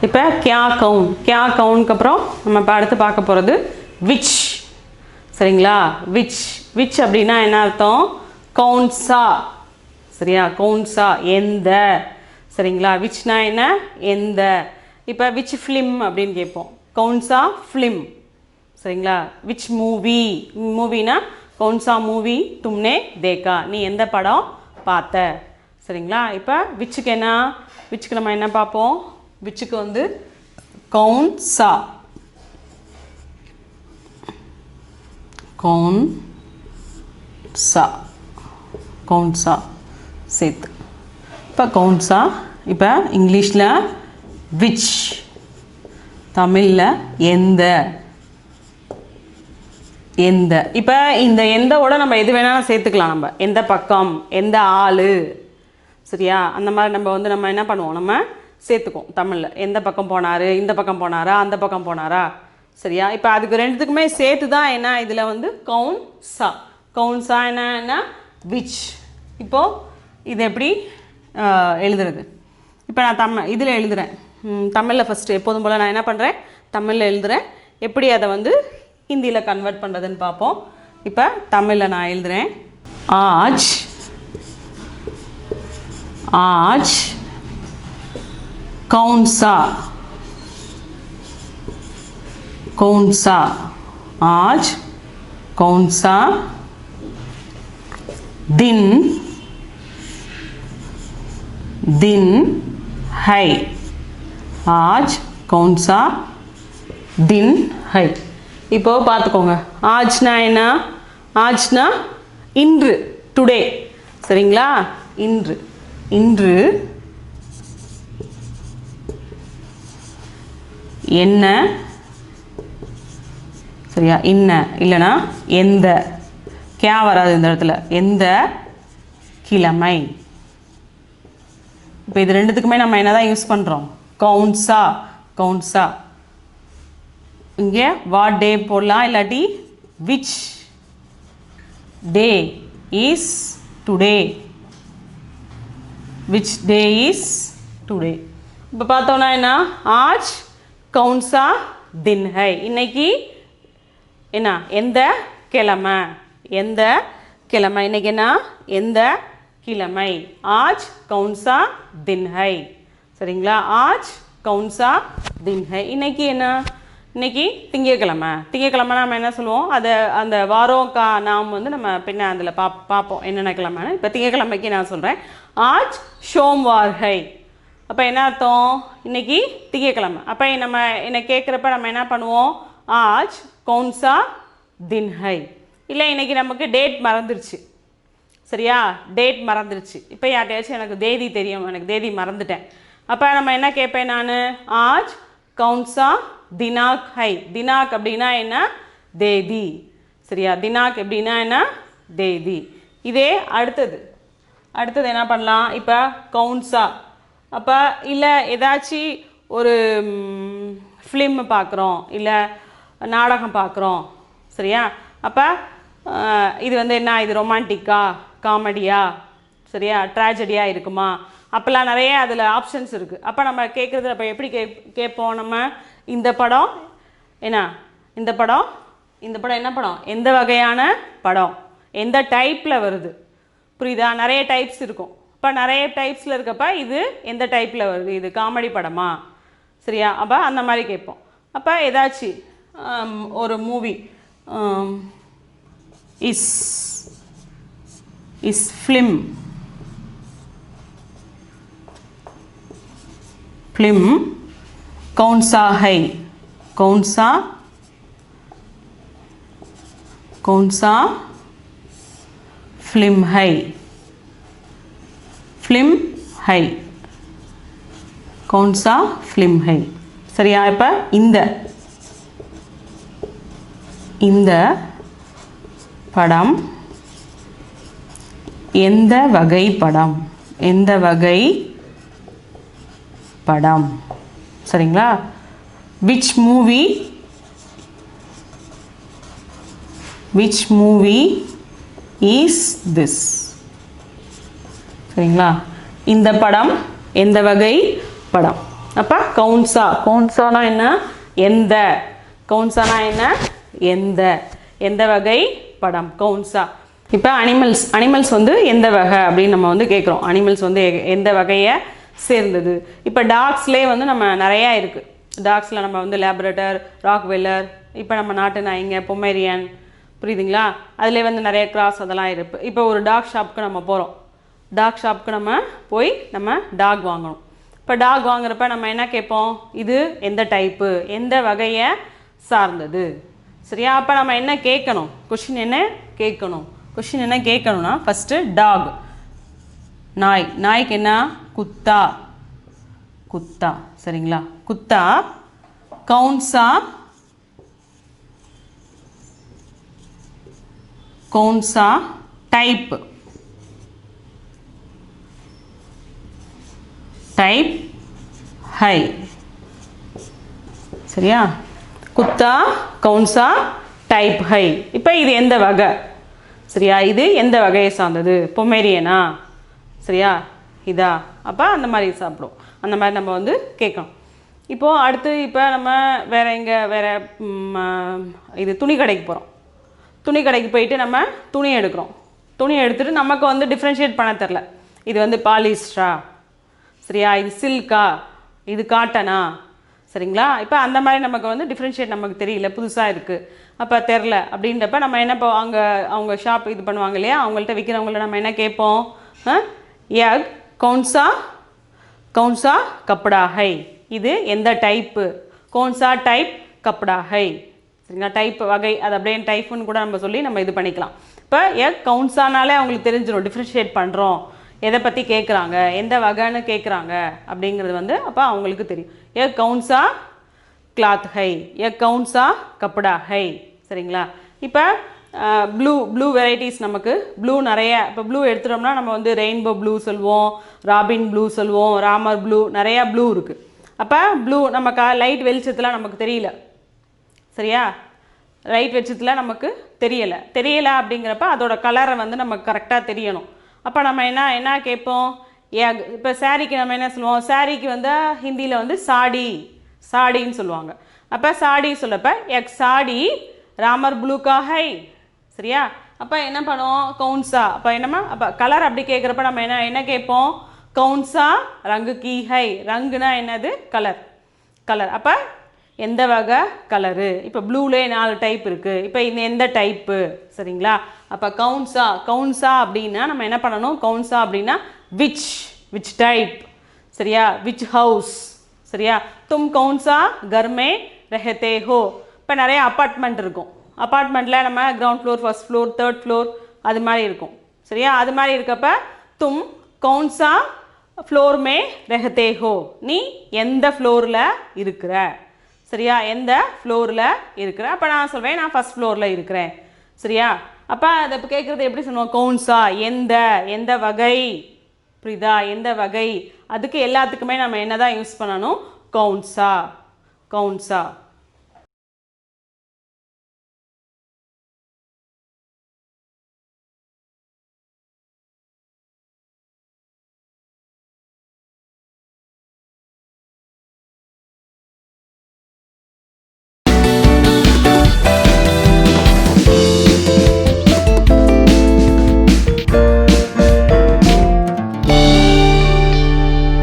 இப்போ கியா கவுனுக்கு அப்புறம் நம்ம இப்போ அடுத்து பார்க்க போகிறது விச். சரிங்களா? விச் அப்படின்னா என்ன அர்த்தம்? கவுன்சா. சரியா? கவுன்சா எந்த. சரிங்களா? விச்னா என்ன? எந்த. இப்போ விச் ஃபிலிம் அப்படின்னு கேட்போம். கவுன்சா ஃபிலிம். சரிங்களா? விச் மூவினா கவுன்சா மூவி தும்னே தேக்கா, நீ எந்த படம் பார்த்த. சரிங்களா? இப்போ விச்சுக்கு நம்ம என்ன பார்ப்போம்? விச்சுக்கு வந்து கவுன்சா சேர்த்து. இப்போ கவுன்சா. இப்போ இங்கிலீஷில் விச், தமிழில் எந்த. இப்போ இந்த எந்தோட நம்ம எது வேணாலும் சேர்த்துக்கலாம். நம்ம எந்த பக்கம், எந்த ஆள். சரியா? அந்த மாதிரி நம்ம என்ன பண்ணுவோம்? நம்ம சேர்த்துக்குவோம் தமிழில். எந்த பக்கம் போனார், இந்த பக்கம் போனாரா, அந்த பக்கம் போனாரா. சரியா? இப்போ அதுக்கு ரெண்டுத்துக்குமே சேர்த்து தான் என்ன இதில் வந்து கவுன்சா என்ன விச். இப்போது இது எப்படி எழுதுறது? இப்போ நான் இதில் எழுதுகிறேன். தமிழில் ஃபஸ்ட்டு எப்போதும் போல் நான் என்ன பண்ணுறேன்? தமிழில் எழுதுகிறேன். எப்படி அதை வந்து ஹிந்தியில் கன்வெர்ட் பண்ணுறதுன்னு பார்ப்போம். இப்போ தமிழில் நான் எழுதுகிறேன். ஆஜ் कौन सा आज कौन सा दिन है. आज कौन सा दिन है. இப்போ பார்த்துக்கோங்க. ஆஜ்னா என்ன? ஆஜ்னா இன்று, டுடே. சரிங்களா? இன்று என்ன. சரியா? இன்ன இல்லைனா எந்த. கே வராது இந்த இடத்துல. எந்த கிழமை. இப்போ இது ரெண்டுத்துக்குமே நம்ம என்ன தான் யூஸ் பண்ணுறோம்? கவுன்சா. இங்கே வாட் டே போடலாம், இல்லாட்டி which day is today. Which day is today. இப்போ பார்த்தோன்னா என்ன? ஆஜ் கவுன்சா தின் ஹை. இன்னைக்கு என்ன? எந்த கிழமை. இன்னைக்கு என்ன? எந்த கிழமை. ஆஜ் கவுன்சா தின் ஹை. சரிங்களா? ஆஜ் கவுன்சா தின் ஹை. இன்னைக்கு என்ன? இன்னைக்கு திங்கக்கிழமை. நம்ம என்ன சொல்லுவோம்? அந்த வாரம் நாம் வந்து நம்ம பின்ன அதில் பார்ப்போம் என்னென்ன கிழமைன்னு. இப்போ திங்கக்கிழமைக்கு நான் சொல்கிறேன் ஆஜ் சோம்வார் ஹை. அப்போ என்ன அர்த்தம்? இன்னைக்கு திங்கக்கிழமை. அப்போ நம்ம என்ன கேட்குறப்ப நம்ம என்ன பண்ணுவோம்? ஆஜ் கவுன்சா தின் ஹை. இல்லை இன்னைக்கு நமக்கு டேட் மறந்துருச்சு. சரியா? டேட் மறந்துருச்சு. இப்போ யார்கிட்டயாச்சும் எனக்கு தேதி தெரியும், எனக்கு தேதி மறந்துட்டேன். அப்போ நம்ம என்ன கேட்பேன் நான்? ஆஜ் கவுன்சா தினாக் ஹை. தினாக் அப்படின்னா என்ன? தேதி. சரியா? தினாக் எப்படின்னா என்ன? தேதி. இதே அடுத்தது என்ன பண்ணலாம்? இப்போ கவுன்சா. அப்போ இல்லை ஏதாச்சும் ஒரு ஃபிலிம் பார்க்குறோம், இல்லை நாடகம் பார்க்குறோம். சரியா? அப்போ இது வந்து என்ன? இது ரொமான்டிக்கா, காமெடியா, சரியா, ட்ராஜடியாக இருக்குமா? அப்போல்லாம் நிறைய அதில் ஆப்ஷன்ஸ் இருக்குது. அப்போ நம்ம கேட்குறது அப்போ எப்படி கேட்போம்? நம்ம இந்த படம் என்ன? இந்த படம் என்ன படம்? எந்த வகையான படம்? எந்த டைப்பில் வருது? புரியுதா? நிறைய டைப்ஸ் இருக்கும். இப்போ நிறைய டைப்ஸில் இருக்கப்போ இது எந்த டைப்பில் வருது? இது காமெடி படமா? சரியா? அப்போ அந்த மாதிரி கேட்போம். அப்போ ஏதாச்சும் ஒரு மூவி இஸ் ஃபிலிம் कौन सा है? कौन सा फिल्म है? कौन सा फिल्म है? சரியா? இப்போ இந்த படம் எந்த வகை படம்? சரிங்களா? which movie is this? சரிங்களா? இந்த படம் எந்த வகை படம்? அப்போ கவுன்சா, கவுன்சானா என்ன, எந்த, கவுன்சானா என்ன, எந்த, எந்த வகை படம், கவுன்சா. இப்போ அனிமல்ஸ் வந்து எந்த வகை அப்படின்னு நம்ம வந்து கேட்குறோம். அனிமல்ஸ் வந்து எந்த வகையை சேர்ந்தது. இப்போ டாக்ஸ்லேயே வந்து நம்ம நிறையா இருக்குது. டாக்ஸில் நம்ம வந்து லேப்ரேட்டர், ராக்வெல்லர், இப்போ நம்ம நாட்டு நாய்ங்க, பொமேரியன், புரியுதுங்களா? அதிலே வந்து நிறைய கிராஸ் அதெல்லாம் இருக்குது. இப்போ ஒரு டாக் ஷாப்புக்கு நம்ம போகிறோம். டாக் ஷாப்புக்கு நம்ம போய் நம்ம டாக் வாங்கணும். இப்போ டாக் வாங்குறப்ப நம்ம என்ன கேட்போம், இது எந்த டைப்பு, எந்த வகையை சார்ந்தது, சரியா? அப்போ நம்ம என்ன கேட்கணும், கொஷின் என்ன கேட்கணும், கொஷின் என்ன கேட்கணும்னா ஃபஸ்ட்டு டாக், நாய், நாய்க்கு என்ன, குத்தா, குத்தா, சரிங்களா? குத்தா கவுன்சா, கவுன்சா டைப், டைப் ஹை, சரியா? குத்தா கவுன்சா டைப் ஹை. இப்போ இது எந்த வகை, சரியா? இது எந்த வகையை சார்ந்தது, பொமேரியனா, சரியா? இதா, அப்போ அந்த மாதிரி சாப்பிடும். அந்த மாதிரி நம்ம வந்து கேட்கணும். இப்போது அடுத்து இப்போ நம்ம வேறு எங்கே வேறு இது துணி கடைக்கு போகிறோம். துணி கடைக்கு போயிட்டு நம்ம துணி எடுக்கிறோம். துணி எடுத்துகிட்டு நமக்கு வந்து டிஃப்ரென்ஷியேட் பண்ண தெரில, இது வந்து பாலிஸ்டரா, சரியா, இது சில்கா, இது காட்டனா, சரிங்களா? இப்போ அந்த மாதிரி நமக்கு வந்து டிஃப்ரென்ஷியேட் நமக்கு தெரியல, புதுசாக இருக்குது, அப்போ தெரில அப்படின்றப்ப நம்ம என்ன இப்போ அவங்க ஷாப் இது பண்ணுவாங்க இல்லையா, அவங்கள்ட்ட விற்கிறவங்கள்ட்ட நம்ம என்ன கேட்போம், எக் கவுன்சா, கவுன்சா கப்படா ஹை, இது எந்த டைப்பு, கவுன்சா டைப் கப்படா ஹை, சரிங்களா? டைப் வகை, அது அப்படியே டைப்புன்னு கூட நம்ம சொல்லி நம்ம இது பண்ணிக்கலாம். இப்போ எக் கவுன்சானாலே அவங்களுக்கு தெரிஞ்சிடும், டிஃப்ரென்ஷியேட் பண்ணுறோம், எதை பற்றி கேட்குறாங்க, எந்த வகைன்னு கேட்குறாங்க அப்படிங்கிறது வந்து அப்போ அவங்களுக்கு தெரியும். எக் கவுன்சா கிளாத் ஹை, எக் கவுன்சா கப்படா ஹை, சரிங்களா? இப்போ ப்ளூ வெரைட்டிஸ், நமக்கு ப்ளூ நிறைய, இப்போ ப்ளூ எடுத்துட்டோம்னா நம்ம வந்து ரெயின்போ ப்ளூ சொல்லுவோம், ராபின் ப்ளூ சொல்லுவோம், ராமர் ப்ளூ, நிறையா ப்ளூ இருக்குது. அப்போ ப்ளூ நமக்கு லைட் வெளிச்சத்தில் நமக்கு தெரியல, சரியா? லைட் வெளிச்சத்தில் நமக்கு தெரியலை அப்படிங்கிறப்ப அதோட கலரை வந்து நமக்கு கரெக்டாக தெரியணும். அப்போ நம்ம என்ன கேட்போம், இப்போ சாரீக்கு நம்ம என்ன சொல்லுவோம், சாரீக்கு வந்து ஹிந்தியில் வந்து சாடின்னு சொல்லுவாங்க. அப்போ சாடி சொல்லப்போ எக் சாடி ராமர் ப்ளூ கா ஹை, சரியா? அப்போ என்ன பண்ணுவோம், கவுன்சா, அப்போ என்னம்மா, அப்போ கலர் அப்படி கேட்குறப்ப நம்ம என்ன கேட்போம், கவுன்சா ரங்கு கீ ஹை, ரங்குனா என்னது, கலர். அப்போ எந்த வகை கலரு, இப்போ ப்ளூலே 4 டைப் இருக்குது, இப்போ இந்த எந்த டைப்பு, சரிங்களா? அப்போ கவுன்சா அப்படின்னா நம்ம என்ன பண்ணணும், கவுன்சா அப்படின்னா விச் டைப், சரியா? விச் ஹவுஸ், சரியா? தும் கவுன்சா கர்மே ரஹத்தே ஹோ. இப்போ நிறைய அப்பார்ட்மெண்ட் இருக்கும், அப்பார்ட்மெண்ட்டில் நம்ம ground floor, first floor, third floor, அது மாதிரி இருக்கும், சரியா? அது மாதிரி இருக்கப்ப தும் கவுன்சா ஃப்ளோர் மே ரஹத்தே ஹோ, நீ எந்த ஃப்ளோரில் இருக்கிற, சரியா? எந்த ஃப்ளோரில் இருக்கிற, அப்போ நான் சொல்வேன் நான் ஃபஸ்ட் ஃப்ளோரில் இருக்கிறேன், சரியா? அப்போ அதை இப்போ கேட்குறது எப்படி சொல்லுவோம், கவுன்சா எந்த வகை, புரியுதா? எந்த வகை, அதுக்கு எல்லாத்துக்குமே நம்ம என்ன தான் யூஸ் பண்ணணும், கவுன்சா.